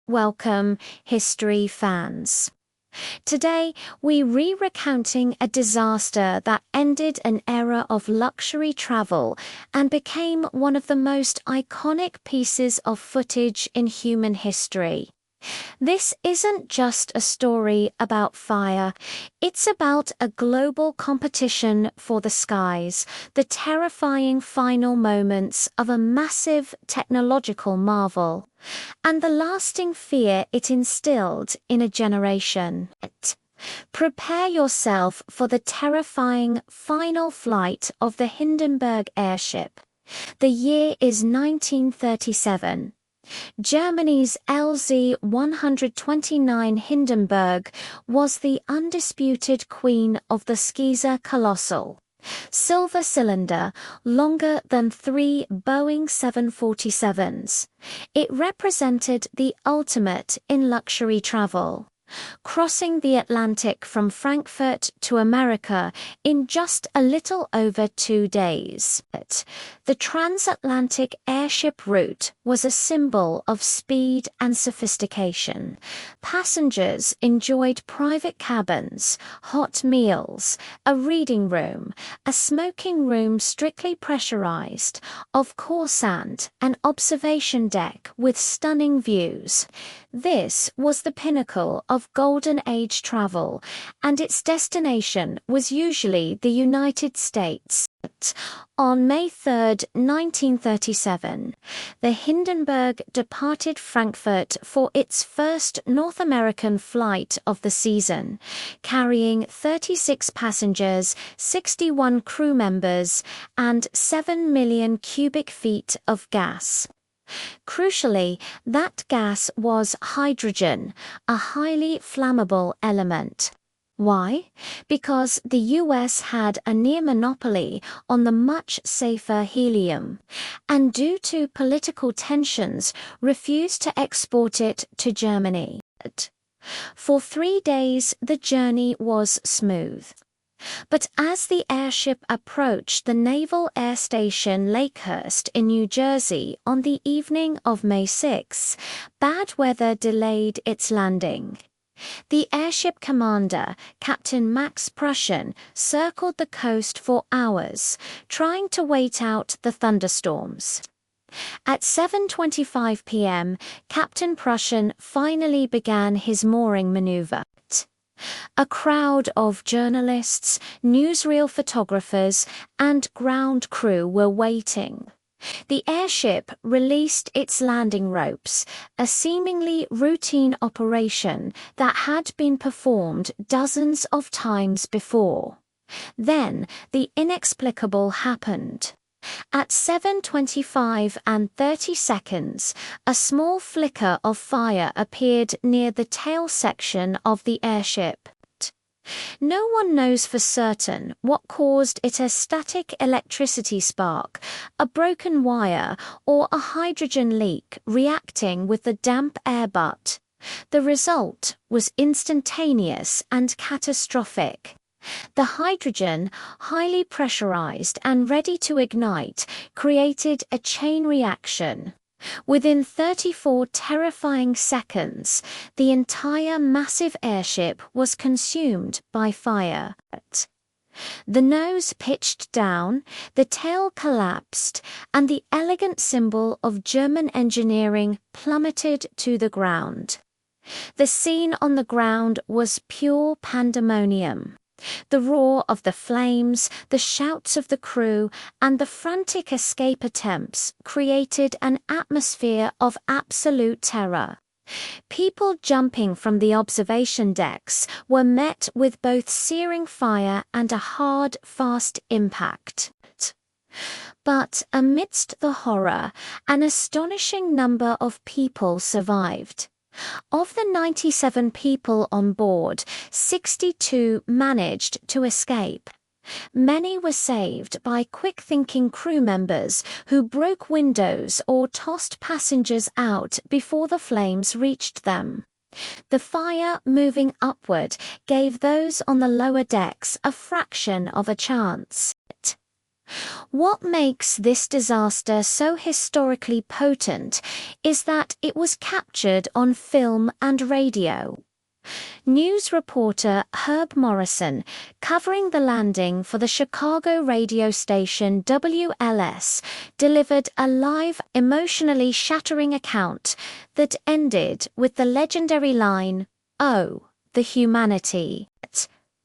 Welcome, history fans. Today, we recounting a disaster that ended an era of luxury travel and became one of the most iconic pieces of footage in human history. This isn't just a story about fire, it's about a global competition for the skies, the terrifying final moments of a massive technological marvel, and the lasting fear it instilled in a generation. Prepare yourself for the terrifying final flight of the Hindenburg Airship. The year is 1937. Germany's LZ-129 Hindenburg was the undisputed queen of the Skiza colossal. Silver cylinder, longer than 3 Boeing 747s. It represented the ultimate in luxury travel, crossing the Atlantic from Frankfurt to America in just a little over 2 days. The transatlantic airship route was a symbol of speed and sophistication. Passengers enjoyed private cabins, hot meals, a reading room, a smoking room strictly pressurized, of course, and an observation deck with stunning views. This was the pinnacle of Golden Age travel, and its destination was usually the United States. On May 3, 1937, the Hindenburg departed Frankfurt for its first North American flight of the season, carrying 36 passengers, 61 crew members, and 7 million cubic feet of gas. Crucially, that gas was hydrogen, a highly flammable element. Why? Because the US had a near monopoly on the much safer helium, and due to political tensions, refused to export it to Germany. For 3 days, the journey was smooth. But as the airship approached the Naval Air Station Lakehurst in New Jersey on the evening of May 6, bad weather delayed its landing. The airship commander, Captain Max Prussian, circled the coast for hours, trying to wait out the thunderstorms. At 7:25 p.m., Captain Prussian finally began his mooring maneuver. A crowd of journalists, newsreel photographers, and ground crew were waiting. The airship released its landing ropes, a seemingly routine operation that had been performed dozens of times before. Then the inexplicable happened. At 7:25 and 30 seconds, a small flicker of fire appeared near the tail section of the airship. No one knows for certain what caused it: a static electricity spark, a broken wire, or a hydrogen leak reacting with the damp air. But the result was instantaneous and catastrophic. The hydrogen, highly pressurized and ready to ignite, created a chain reaction. Within 34 terrifying seconds, the entire massive airship was consumed by fire. The nose pitched down, the tail collapsed, and the elegant symbol of German engineering plummeted to the ground. The scene on the ground was pure pandemonium. The roar of the flames, the shouts of the crew, and the frantic escape attempts created an atmosphere of absolute terror. People jumping from the observation decks were met with both searing fire and a hard, fast impact. But amidst the horror, an astonishing number of people survived. Of the 97 people on board, 62 managed to escape. Many were saved by quick-thinking crew members who broke windows or tossed passengers out before the flames reached them. The fire moving upward gave those on the lower decks a fraction of a chance. What makes this disaster so historically potent is that it was captured on film and radio. News reporter Herb Morrison, covering the landing for the Chicago radio station WLS, delivered a live, emotionally shattering account that ended with the legendary line, "Oh, the humanity."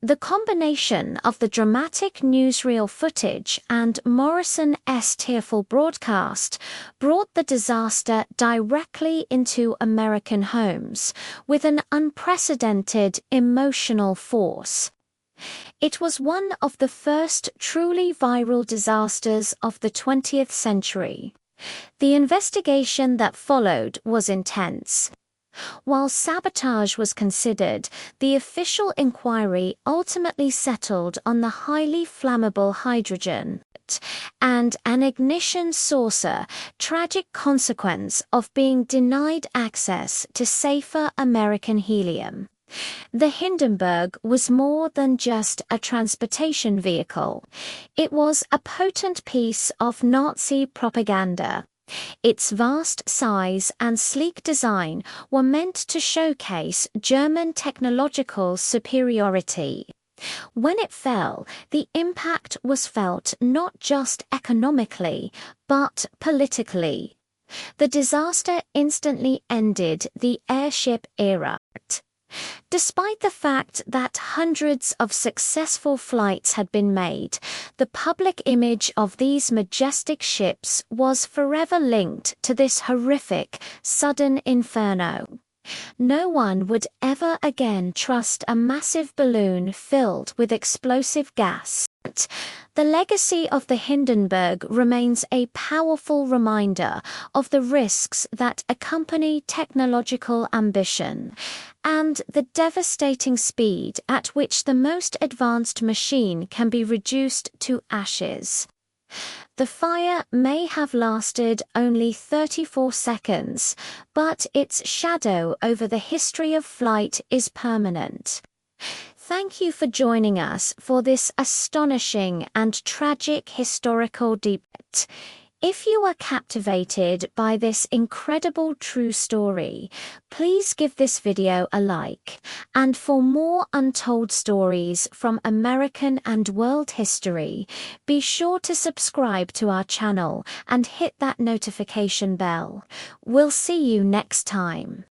The combination of the dramatic newsreel footage and Morrison's tearful broadcast brought the disaster directly into American homes with an unprecedented emotional force. It was one of the first truly viral disasters of the 20th century. The investigation that followed was intense. While sabotage was considered, the official inquiry ultimately settled on the highly flammable hydrogen and an ignition saucer, tragic consequence of being denied access to safer American helium. The Hindenburg was more than just a transportation vehicle. It was a potent piece of Nazi propaganda. Its vast size and sleek design were meant to showcase German technological superiority. When it fell, the impact was felt not just economically, but politically. The disaster instantly ended the airship era. Despite the fact that hundreds of successful flights had been made, the public image of these majestic ships was forever linked to this horrific, sudden inferno. No one would ever again trust a massive balloon filled with explosive gas. The legacy of the Hindenburg remains a powerful reminder of the risks that accompany technological ambition and the devastating speed at which the most advanced machine can be reduced to ashes. The fire may have lasted only 34 seconds, but its shadow over the history of flight is permanent. Thank you for joining us for this astonishing and tragic historical deep dive. If you are captivated by this incredible true story, please give this video a like. And for more untold stories from American and world history, be sure to subscribe to our channel and hit that notification bell. We'll see you next time.